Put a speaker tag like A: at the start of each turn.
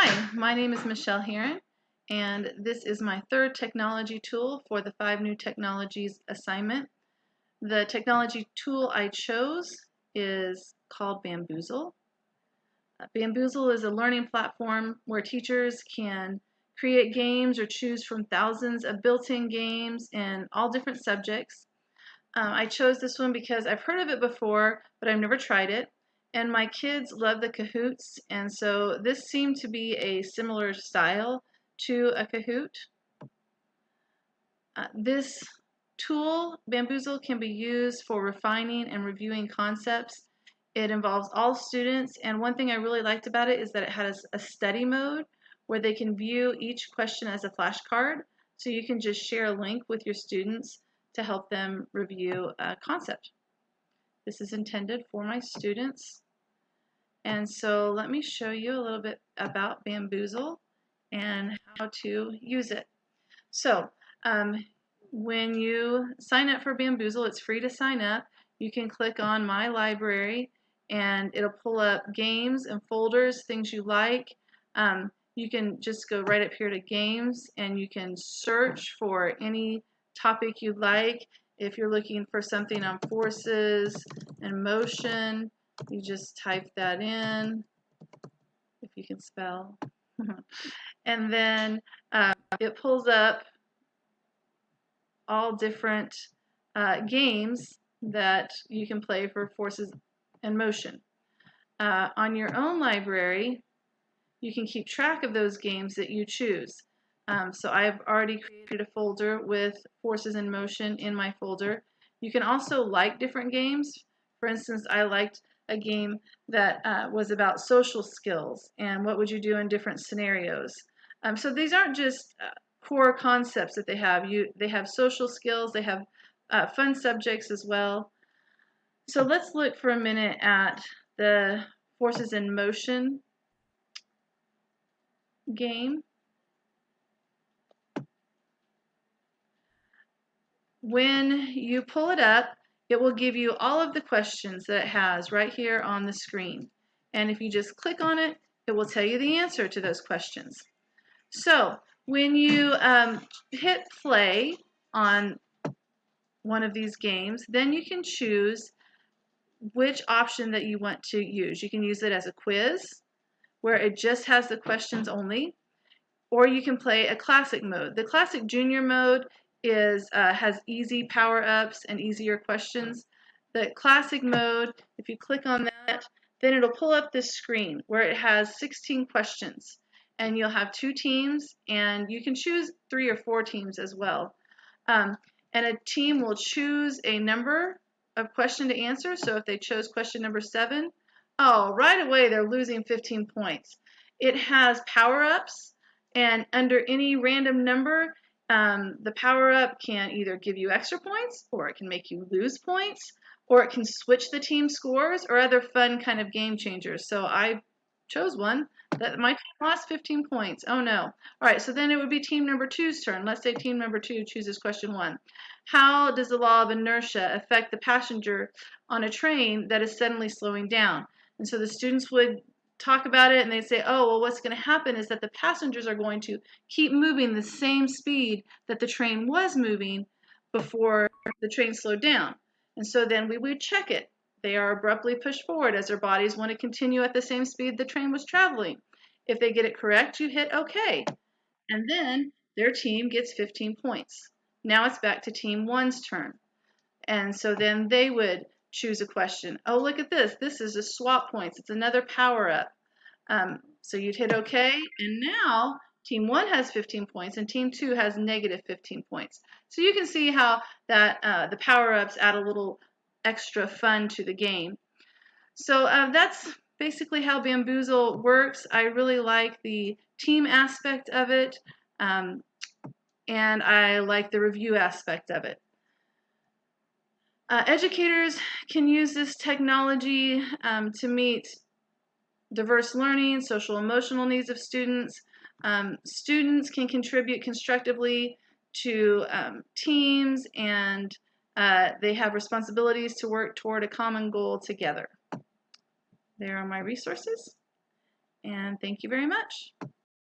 A: Hi, my name is Michelle Heron, and this is my third technology tool for the 5 New Technologies assignment. The technology tool I chose is called Bamboozle. Bamboozle is a learning platform where teachers can create games or choose from thousands of built-in games in all different subjects. I chose this one because I've heard of it before, but I've never tried it. And my kids love the Kahoots, and so this seemed to be a similar style to a Kahoot. This tool, Bamboozle, can be used for refining and reviewing concepts. It involves all students, and one thing I really liked about it is that it has a study mode where they can view each question as a flashcard, so you can just share a link with your students to help them review a concept. This is intended for my students. And so let me show you a little bit about Bamboozle and how to use it. So when you sign up for Bamboozle, it's free to sign up. You can click on My Library and it'll pull up games and folders, things you like. You can just go right up here to games and you can search for any topic you'd like. If you're looking for something on forces and motion, you just type that in, if you can spell. And then it pulls up all different games that you can play for forces and motion. On your own library, you can keep track of those games that you choose. So I've already created a folder with forces in motion in my folder. You can also like different games. For instance, I liked a game that was about social skills and what would you do in different scenarios. So these aren't just core concepts that they have. They have social skills, they have fun subjects as well. So let's look for a minute at the forces in motion game. When you pull it up, it will give you all of the questions that it has right here on the screen. And if you just click on it, it will tell you the answer to those questions. So when you hit play on one of these games, then you can choose which option that you want to use. You can use it as a quiz, where it just has the questions only, or you can play a classic mode. The classic junior mode has easy power-ups and easier questions. The classic mode, if you click on that, then it'll pull up this screen where it has 16 questions. And you'll have 2 teams, and you can choose 3 or 4 teams as well. And a team will choose a number of question to answer. So if they chose question number 7, oh, right away they're losing 15 points. It has power-ups, and under any random number, the power-up can either give you extra points, or it can make you lose points, or it can switch the team scores, or other fun kind of game changers. So I chose one that my team lost 15 points. Oh no. All right, so then it would be team number 2's turn. Let's say team number 2 chooses question 1. How does the law of inertia affect the passenger on a train that is suddenly slowing down? And so the students would talk about it and they'd say, oh, well, what's going to happen is that the passengers are going to keep moving the same speed that the train was moving before the train slowed down. And so then we would check it. They are abruptly pushed forward as their bodies want to continue at the same speed the train was traveling. If they get it correct, you hit OK. And then their team gets 15 points. Now it's back to team 1's turn. And so then they would choose a question. Oh, look at this. This is a swap points. It's another power-up. So you'd hit OK. And now team 1 has 15 points and team 2 has negative 15 points. So you can see how that the power-ups add a little extra fun to the game. So that's basically how Bamboozle works. I really like the team aspect of it, and I like the review aspect of it. Educators can use this technology to meet diverse learning, social emotional needs of students. Students can contribute constructively to teams, and they have responsibilities to work toward a common goal together. There are my resources. and thank you very much.